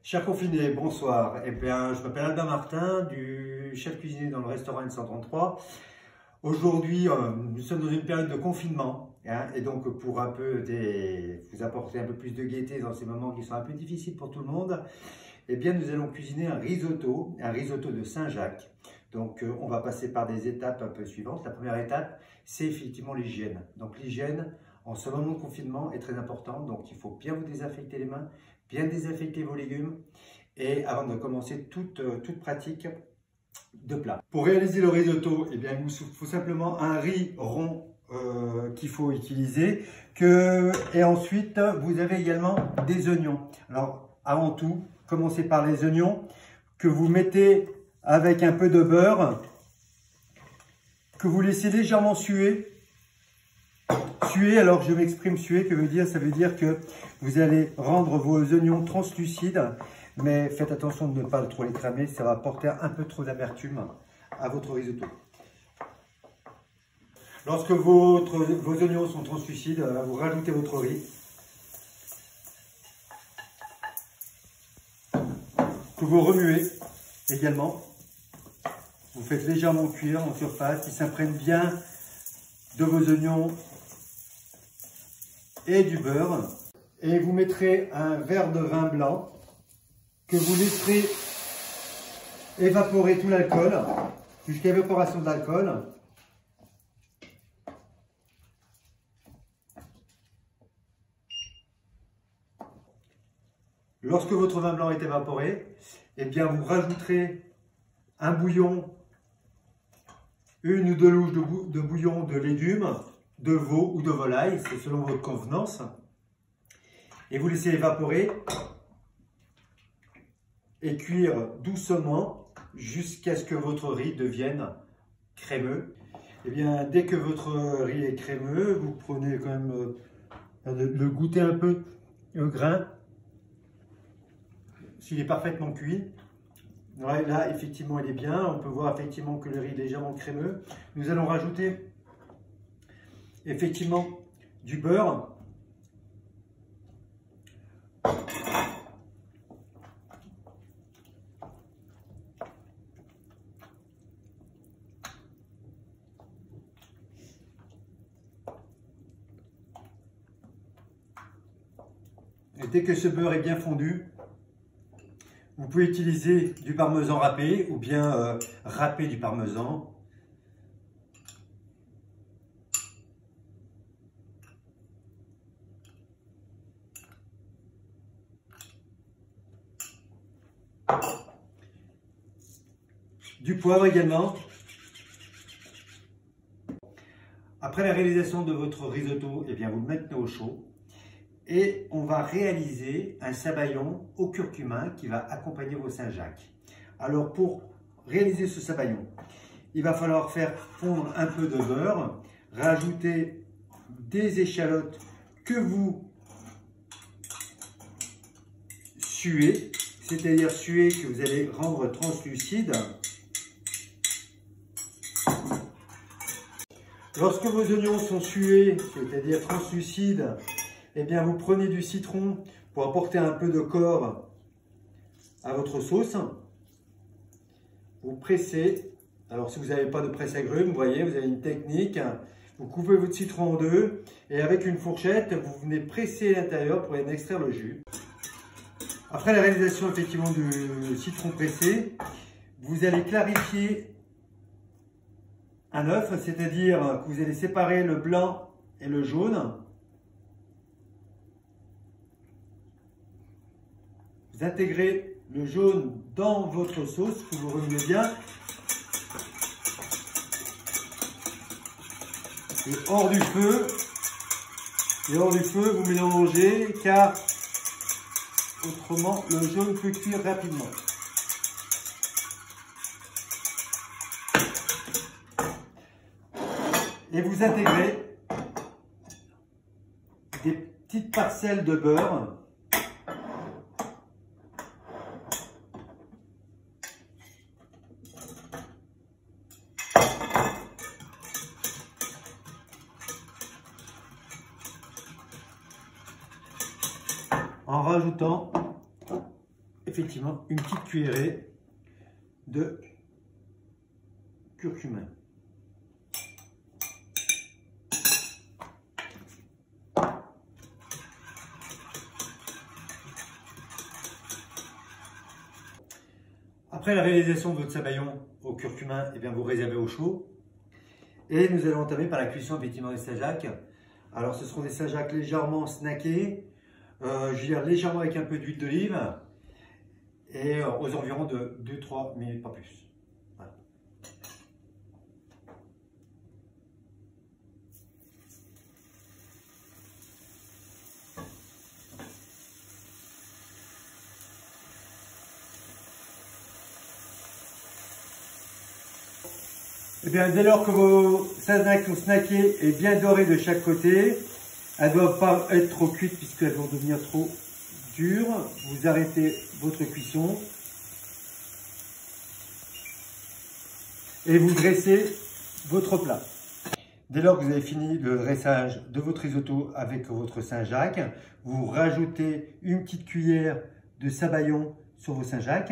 Chers confinés, bonsoir. Eh bien, je m'appelle Albin Martin, du chef cuisinier dans le restaurant N133. Aujourd'hui, nous sommes dans une période de confinement, hein, et donc pour vous apporter un peu plus de gaieté dans ces moments qui sont un peu difficiles pour tout le monde, eh bien, nous allons cuisiner un risotto de Saint-Jacques. Donc, on va passer par des étapes un peu suivantes. La première étape, c'est effectivement l'hygiène. Donc, l'hygiène, en ce moment de confinement, est très importante. Donc, il faut bien vous désinfecter les mains, bien désinfecter vos légumes et avant de commencer toute pratique de plat. Pour réaliser le risotto, eh bien, il vous faut simplement un riz rond qu'il faut utiliser. Et ensuite, vous avez également des oignons. Alors, avant tout, commencez par les oignons que vous mettez avec un peu de beurre, que vous laissez légèrement suer. Suer, alors je m'exprime suer, que veut dire? Ça veut dire que vous allez rendre vos oignons translucides, mais faites attention de ne pas trop les cramer, ça va apporter un peu trop d'amertume à votre risotto. Lorsque vos oignons sont translucides, vous rajoutez votre riz, que vous remuez également. Vous faites légèrement cuire en surface, qu'ils s'imprègnent bien de vos oignons et du beurre. Et vous mettrez un verre de vin blanc que vous laisserez évaporer tout l'alcool, jusqu'à l'évaporation de l'alcool. Lorsque votre vin blanc est évaporé, eh bien vous rajouterez un bouillon, une ou deux louches de bouillon de légumes, de veau ou de volaille, c'est selon votre convenance. Et vous laissez évaporer et cuire doucement jusqu'à ce que votre riz devienne crémeux. Et bien, dès que votre riz est crémeux, vous prenez quand même le goûter un peu au grain. S'il est parfaitement cuit, ouais, là effectivement il est bien. On peut voir effectivement que le riz est légèrement crémeux. Nous allons rajouter effectivement du beurre. Et dès que ce beurre est bien fondu, vous pouvez utiliser du parmesan râpé ou bien râper du parmesan. Du poivre également. Après la réalisation de votre risotto, eh bien vous le mettez au chaud. Et on va réaliser un sabayon au curcuma qui va accompagner vos Saint-Jacques. Alors pour réaliser ce sabayon, il va falloir faire fondre un peu de beurre, rajouter des échalotes que vous suez, c'est-à-dire suer que vous allez rendre translucide. Lorsque vos oignons sont sués, c'est-à-dire translucides, eh bien, vous prenez du citron pour apporter un peu de corps à votre sauce. Vous pressez. Alors, si vous n'avez pas de presse-agrumes, vous voyez, vous avez une technique. Vous coupez votre citron en deux et avec une fourchette, vous venez presser l'intérieur pour en extraire le jus. Après la réalisation effectivement du citron pressé, vous allez clarifier un œuf, c'est-à-dire que vous allez séparer le blanc et le jaune. Vous intégrez le jaune dans votre sauce, que vous remuez bien. Et hors du feu, vous mélangez car autrement le jaune peut cuire rapidement. Et vous intégrez des petites parcelles de beurre. En rajoutant effectivement une petite cuillerée de curcuma. Après la réalisation de votre sabayon au curcuma, eh bien vous réservez au chaud. Et nous allons entamer par la cuisson effectivement des Saint-Jacques. Alors ce seront des Saint-Jacques légèrement snackés, je veux dire légèrement avec un peu d'huile d'olive et aux environs de 2-3 minutes, pas plus. Voilà. Et bien, dès lors que vos Saint-Jacques sont snackés et bien dorés de chaque côté, elles ne doivent pas être trop cuites puisqu'elles vont devenir trop dures. Vous arrêtez votre cuisson et vous dressez votre plat. Dès lors que vous avez fini le dressage de votre risotto avec votre Saint-Jacques, vous rajoutez une petite cuillère de sabayon sur vos Saint-Jacques.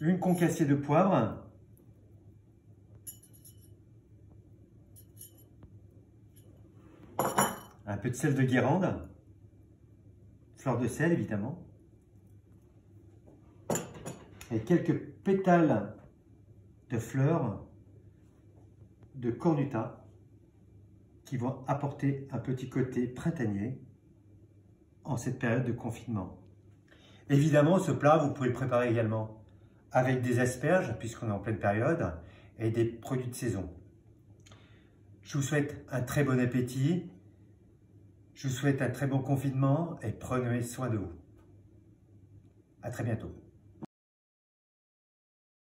Une concassée de poivre, un peu de sel de Guérande, fleur de sel évidemment, et quelques pétales de fleurs de cornuta qui vont apporter un petit côté printanier en cette période de confinement. Évidemment, ce plat, vous pouvez le préparer également avec des asperges, puisqu'on est en pleine période, et des produits de saison. Je vous souhaite un très bon appétit, je vous souhaite un très bon confinement et prenez soin de vous. À très bientôt.